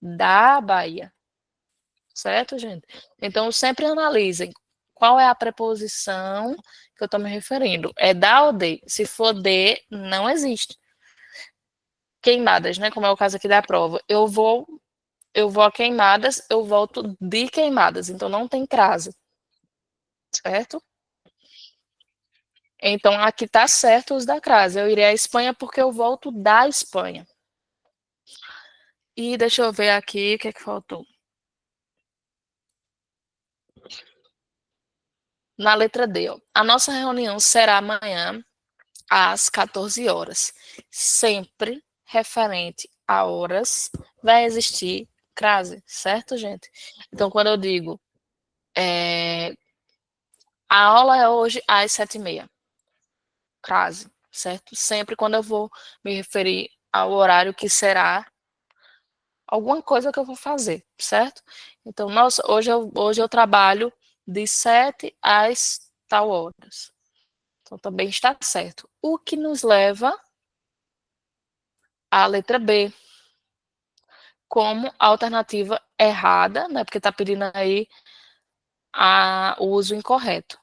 da Bahia. Certo, gente? Então, sempre analisem qual é a preposição que eu estou me referindo. É da ou de? Se for de, não existe. Queimadas, né? Como é o caso aqui da prova. Eu vou a Queimadas, eu volto de Queimadas. Então, não tem crase. Certo? Então, aqui está certo os da crase. Eu irei à Espanha porque eu volto da Espanha. E deixa eu ver aqui o que é que faltou. Na letra D, ó. A nossa reunião será amanhã às 14 horas. Sempre referente a horas vai existir crase, certo, gente? Então, quando eu digo a aula é hoje às 7h30, crase. certo? Sempre quando eu vou me referir ao horário que será alguma coisa que eu vou fazer, certo? Então, nossa, hoje eu trabalho de 7 às tal horas. Então, também está certo. O que nos leva à letra B, como alternativa errada, né? Porque está pedindo aí o uso incorreto.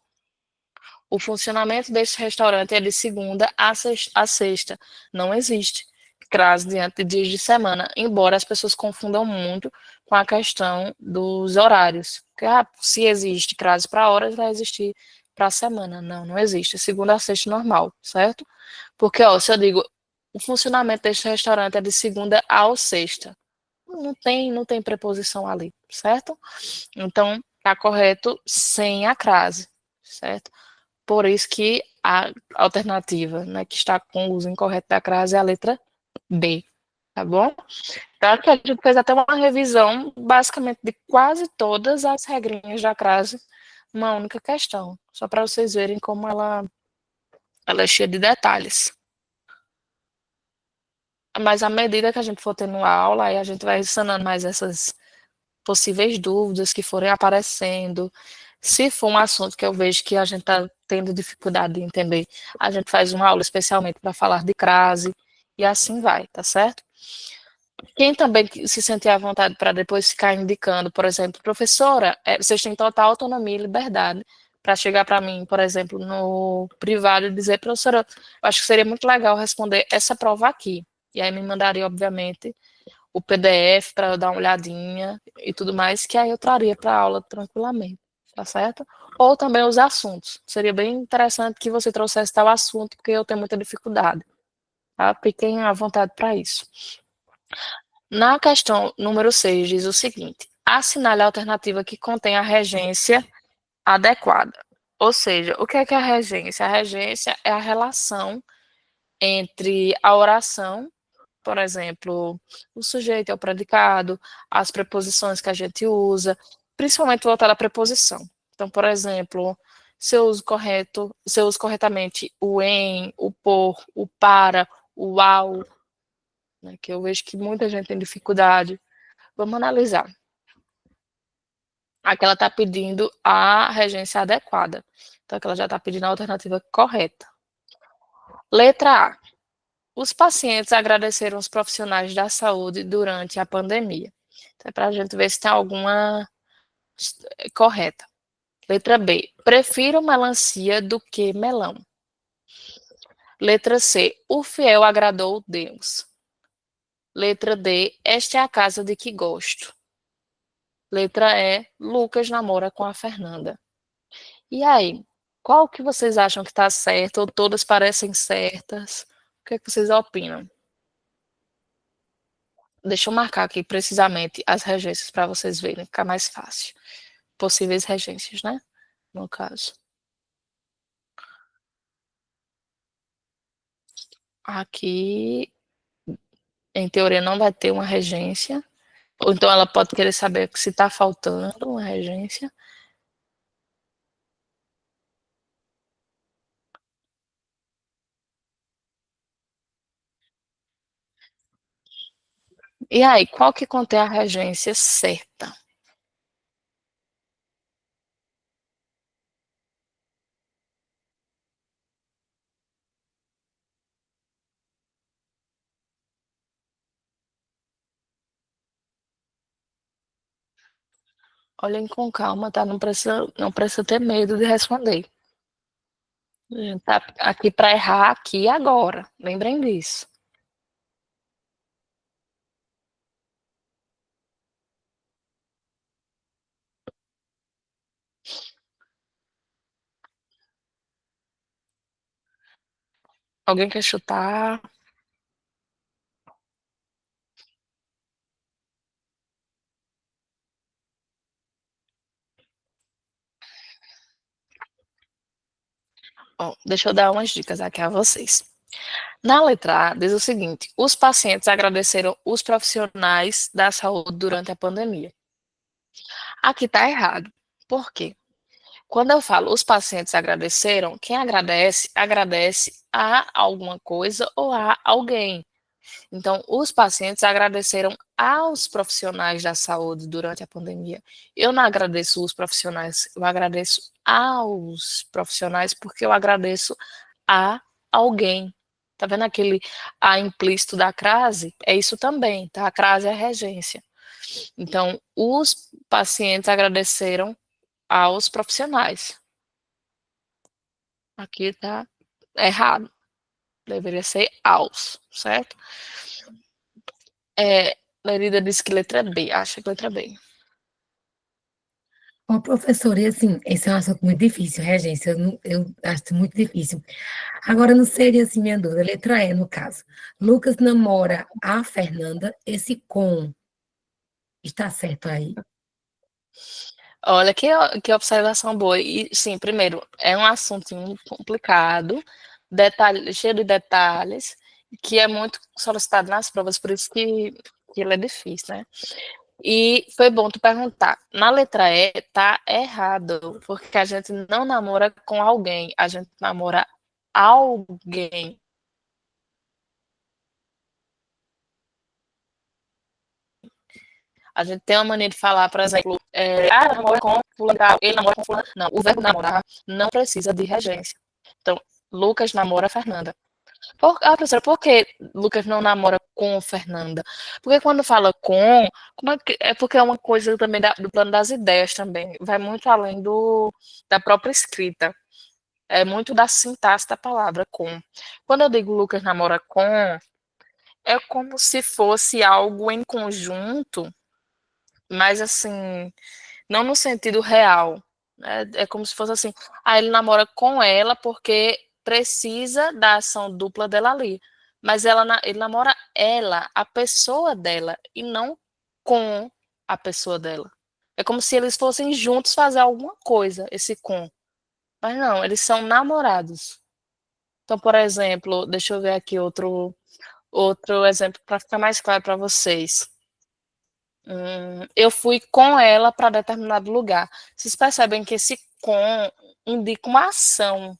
O funcionamento deste restaurante é de segunda a sexta. Não existe crase diante de dias de semana, embora as pessoas confundam muito com a questão dos horários. Porque, se existe crase para horas, vai existir para a semana. Não, não existe. Segunda a sexta normal, certo? Porque, se eu digo o funcionamento deste restaurante é de segunda a sexta, não tem preposição ali, certo? Então, está correto sem a crase, certo? Por isso que a alternativa, né, que está com o uso incorreto da crase é a letra B, tá bom? Então, aqui a gente fez até uma revisão, basicamente, de quase todas as regrinhas da crase, uma única questão, só para vocês verem como ela é cheia de detalhes. Mas à medida que a gente for tendo aula, aí a gente vai sanando mais essas possíveis dúvidas que forem aparecendo. Se for um assunto que eu vejo que a gente está tendo dificuldade de entender, a gente faz uma aula especialmente para falar de crase e assim vai, tá certo? Quem também se sentir à vontade para depois ficar indicando, por exemplo, professora, vocês têm total autonomia e liberdade para chegar para mim, por exemplo, no privado e dizer, professora, eu acho que seria muito legal responder essa prova aqui. E aí me mandaria, obviamente, o PDF para eu dar uma olhadinha e tudo mais, que aí eu traria para a aula tranquilamente, tá certo? Ou também os assuntos. Seria bem interessante que você trouxesse tal assunto, porque eu tenho muita dificuldade, tá? Fiquem à vontade para isso. Na questão número 6, diz o seguinte: assinale a alternativa que contém a regência adequada. Ou seja, o que é a regência? A regência é a relação entre a oração, por exemplo, o sujeito é o predicado, as preposições que a gente usa, principalmente voltada à preposição. Então, por exemplo, se eu uso corretamente o em, o por, o para, o ao, né, que eu vejo que muita gente tem dificuldade. Vamos analisar. Aqui ela está pedindo a regência adequada. Então, aqui ela já está pedindo a alternativa correta. Letra A. Os pacientes agradeceram os profissionais da saúde durante a pandemia. Então, é para a gente ver se tem alguma correta. Letra B. Prefiro melancia do que melão. Letra C. O fiel agradou Deus. Letra D. Esta é a casa de que gosto. Letra E. Lucas namora com a Fernanda. E aí? Qual que vocês acham que está certo? Ou todas parecem certas? O que é que vocês opinam? Deixa eu marcar aqui precisamente as regências para vocês verem, ficar mais fácil. Possíveis regências, né? No caso. Aqui, em teoria, não vai ter uma regência. Ou então ela pode querer saber se está faltando uma regência. E aí, qual que contém a regência certa? Olhem com calma, tá? Não precisa ter medo de responder. A gente tá aqui para errar aqui e agora. Lembrem disso. Alguém quer chutar? Ó, deixa eu dar umas dicas aqui a vocês. Na letra A, diz o seguinte: os pacientes agradeceram os profissionais da saúde durante a pandemia. Aqui está errado. Por quê? Quando eu falo os pacientes agradeceram, quem agradece, agradece a alguma coisa ou a alguém. Então, os pacientes agradeceram aos profissionais da saúde durante a pandemia. Eu não agradeço os profissionais, eu agradeço aos profissionais porque eu agradeço a alguém. Tá vendo aquele A implícito da crase? É isso também, tá? A crase é a regência. Então, os pacientes agradeceram aos profissionais. Aqui tá errado. Deveria ser aos, certo? Lerida disse que letra B. Acha que letra B. Ô, professor, e assim, esse é um assunto muito difícil, regência, eu acho muito difícil. Agora, não seria assim minha dúvida, letra E, no caso. Lucas namora a Fernanda, esse com está certo aí? Olha que observação boa. E sim, primeiro, é um assunto complicado, cheio de detalhes, que é muito solicitado nas provas, por isso que ele é difícil, né? E foi bom tu perguntar. Na letra E tá errado, porque a gente não namora com alguém, a gente namora alguém. A gente tem uma mania de falar, por exemplo, namora com fulano, ele namora com fulano. Não, o verbo namorar não precisa de regência. Então, Lucas namora a Fernanda. Professora, por que Lucas não namora com Fernanda? Porque quando fala é porque é uma coisa também do plano das ideias também. Vai muito além da própria escrita. É muito da sintaxe da palavra com. Quando eu digo Lucas namora com, é como se fosse algo em conjunto, mas assim, não no sentido real. É como se fosse assim, ele namora com ela porque precisa da ação dupla dela ali. Mas ele namora ela, a pessoa dela, e não com a pessoa dela. É como se eles fossem juntos fazer alguma coisa, esse com. Mas não, eles são namorados. Então, por exemplo, deixa eu ver aqui outro exemplo para ficar mais claro para vocês. Eu fui com ela para determinado lugar. Vocês percebem que esse com indica uma ação,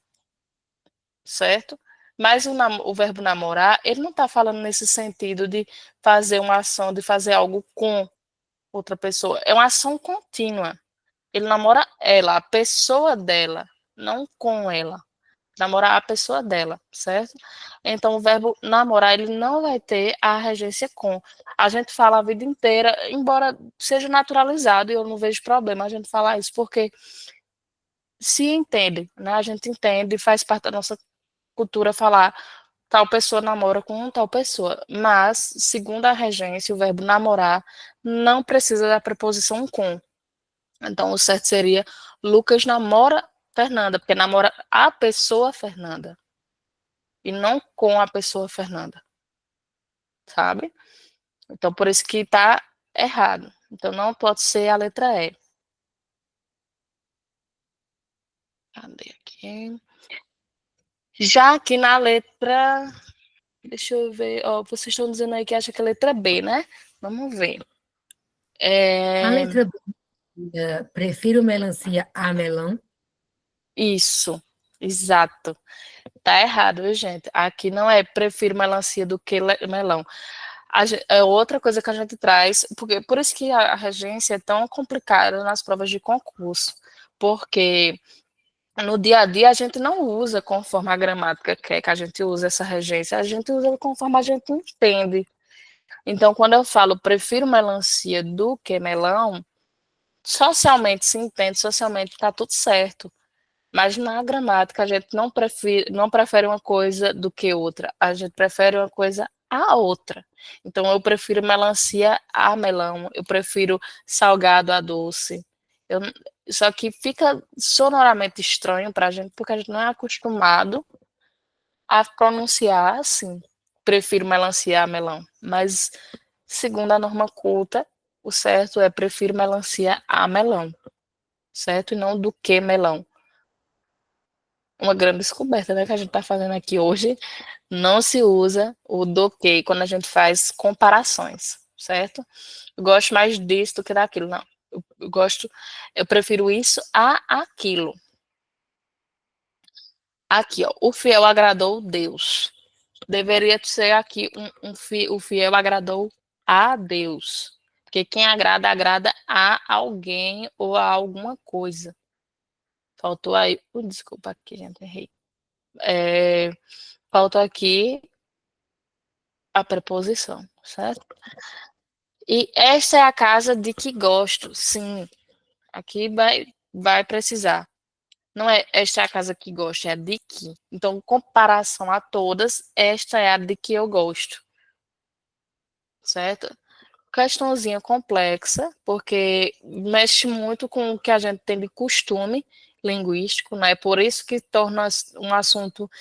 certo? Mas o verbo namorar, ele não está falando nesse sentido de fazer uma ação, de fazer algo com outra pessoa. É uma ação contínua. Ele namora ela, a pessoa dela, não com ela. Namorar a pessoa dela, certo? Então, o verbo namorar, ele não vai ter a regência com. A gente fala a vida inteira, embora seja naturalizado, e eu não vejo problema a gente falar isso, porque se entende, né? A gente entende, faz parte da nossa cultura falar tal pessoa namora com tal pessoa. Mas, segundo a regência, o verbo namorar não precisa da preposição com. Então, o certo seria Lucas namora Fernanda, porque namora a pessoa Fernanda e não com a pessoa Fernanda, sabe? Então, por isso que tá errado. Então, não pode ser a letra E. Cadê aqui? Já aqui na letra. Deixa eu ver. Ó, vocês estão dizendo aí que acha que é a letra B, né? Vamos ver. A letra B, prefiro melancia a melão. Isso, exato. Tá errado, viu, gente? Aqui não é prefiro melancia do que melão. É outra coisa que a gente traz, porque por isso que a regência é tão complicada nas provas de concurso, porque no dia a dia a gente não usa conforme a gramática quer que a gente use essa regência, a gente usa conforme a gente entende. Então, quando eu falo prefiro melancia do que melão, socialmente se entende, socialmente está tudo certo. Mas na gramática a gente não prefere uma coisa do que outra, a gente prefere uma coisa a outra. Então eu prefiro melancia a melão, eu prefiro salgado a doce. Eu, só que fica sonoramente estranho para a gente, porque a gente não é acostumado a pronunciar assim. Prefiro melancia a melão. Mas, segundo a norma culta, o certo é prefiro melancia a melão, certo? E não do que melão. Uma grande descoberta, né, que a gente está fazendo aqui hoje. Não se usa o do que quando a gente faz comparações, certo? Eu gosto mais disso do que daquilo, não. Eu prefiro isso a aquilo. Aqui, ó, o fiel agradou Deus. Deveria ser aqui o fiel agradou a Deus. Porque quem agrada, agrada a alguém ou a alguma coisa. Faltou aí. Desculpa aqui, gente, errei. Faltou aqui a preposição, certo? E esta é a casa de que gosto. Sim, aqui vai precisar. Não é esta é a casa que gosto, é a de que. Então, em comparação a todas, esta é a de que eu gosto. Certo? Questãozinha complexa, porque mexe muito com o que a gente tem de costume linguístico, né? Por isso que torna um assunto.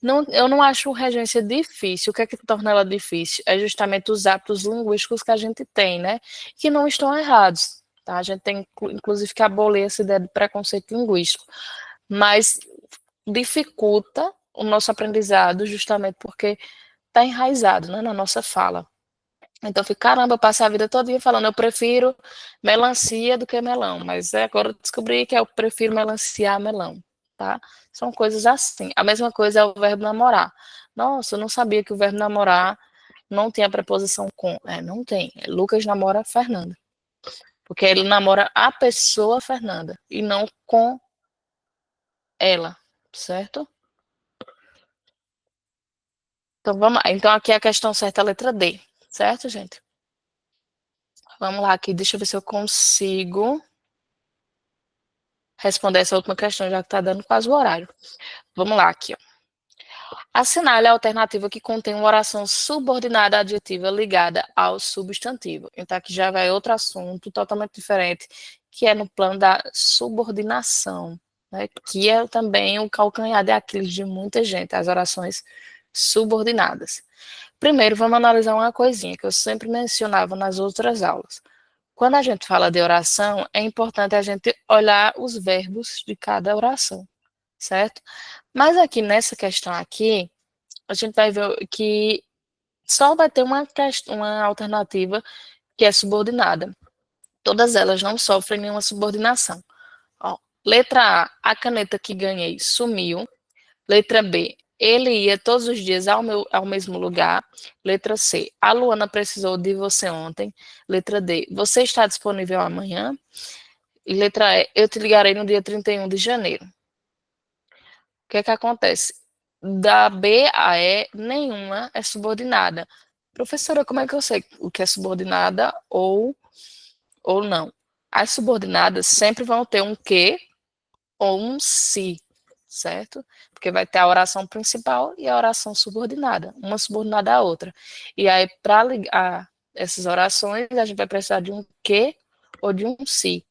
Não, eu não acho regência difícil. O que é que torna ela difícil? É justamente os hábitos linguísticos que a gente tem, né? Que não estão errados. Tá? A gente tem, inclusive, que abolir essa ideia de preconceito linguístico. Mas dificulta o nosso aprendizado justamente porque está enraizado, né, na nossa fala. Então, caramba, eu passei a vida toda falando, eu prefiro melancia do que melão, mas agora eu descobri que eu prefiro melancia a melão, tá? São coisas assim. A mesma coisa é o verbo namorar. Nossa, eu não sabia que o verbo namorar não tinha preposição com. Não tem. Lucas namora a Fernanda. Porque ele namora a pessoa Fernanda e não com ela, certo? Então vamos lá. Então aqui a questão certa é a letra D, certo, gente? Vamos lá aqui, deixa eu ver se eu consigo responder essa última questão, já que está dando quase o horário. Vamos lá aqui, ó. Assinale a alternativa que contém uma oração subordinada adjetiva ligada ao substantivo. Então aqui já vai outro assunto totalmente diferente, que é no plano da subordinação, né? Que é também o calcanhar de Aquiles de muita gente, as orações subordinadas. Primeiro, vamos analisar uma coisinha que eu sempre mencionava nas outras aulas. Quando a gente fala de oração, é importante a gente olhar os verbos de cada oração, certo? Mas aqui nessa questão aqui, a gente vai ver que só vai ter uma alternativa que é subordinada. Todas elas não sofrem nenhuma subordinação. Ó, letra A caneta que ganhei sumiu. Letra B, ele ia todos os dias ao mesmo lugar. Letra C, a Luana precisou de você ontem. Letra D, você está disponível amanhã. E letra E, eu te ligarei no dia 31 de janeiro. O que é que acontece? Da B a E, nenhuma é subordinada. Professora, como é que eu sei o que é subordinada ou não? As subordinadas sempre vão ter um que ou um se, certo? Porque vai ter a oração principal e a oração subordinada, uma subordinada à outra. E aí, para ligar essas orações, a gente vai precisar de um que ou de um se.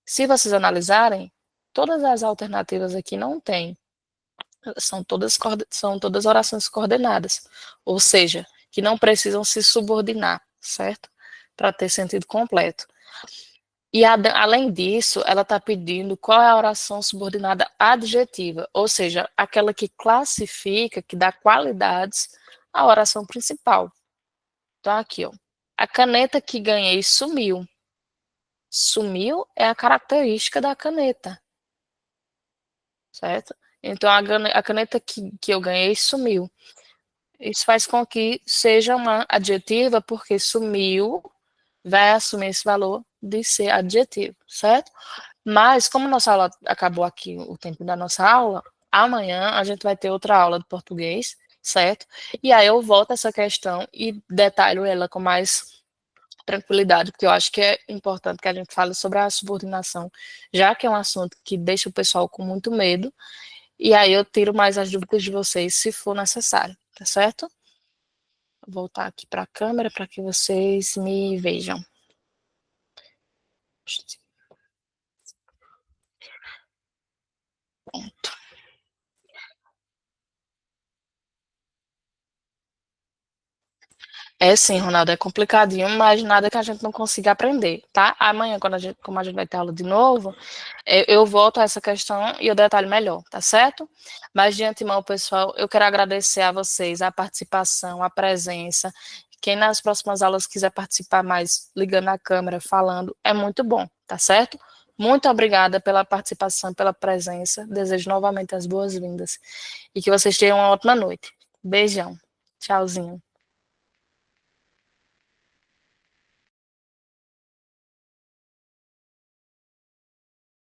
Se vocês analisarem, todas as alternativas aqui não tem. São todas orações coordenadas, ou seja, que não precisam se subordinar, certo? Para ter sentido completo. E além disso, ela está pedindo qual é a oração subordinada adjetiva, ou seja, aquela que classifica, que dá qualidades à oração principal. Então, aqui, ó. A caneta que ganhei sumiu. Sumiu é a característica da caneta, certo? Então, a caneta que eu ganhei sumiu. Isso faz com que seja uma adjetiva, porque sumiu vai assumir esse valor de ser adjetivo, certo? Mas, como nossa aula acabou aqui, o tempo da nossa aula, amanhã a gente vai ter outra aula de português, certo? E aí eu volto essa questão e detalho ela com mais tranquilidade, porque eu acho que é importante que a gente fale sobre a subordinação, já que é um assunto que deixa o pessoal com muito medo, e aí eu tiro mais as dúvidas de vocês se for necessário, tá certo? Vou voltar aqui para a câmera para que vocês me vejam. Pronto. É sim, Ronaldo, é complicadinho, mas nada que a gente não consiga aprender, tá? Amanhã, como a gente vai ter aula de novo, eu volto a essa questão e eu detalho melhor, tá certo? Mas de antemão, pessoal, eu quero agradecer a vocês a participação, a presença, Quem nas próximas aulas quiser participar mais, ligando a câmera, falando, é muito bom, tá certo? Muito obrigada pela participação, pela presença. Desejo novamente as boas-vindas. E que vocês tenham uma ótima noite. Beijão. Tchauzinho.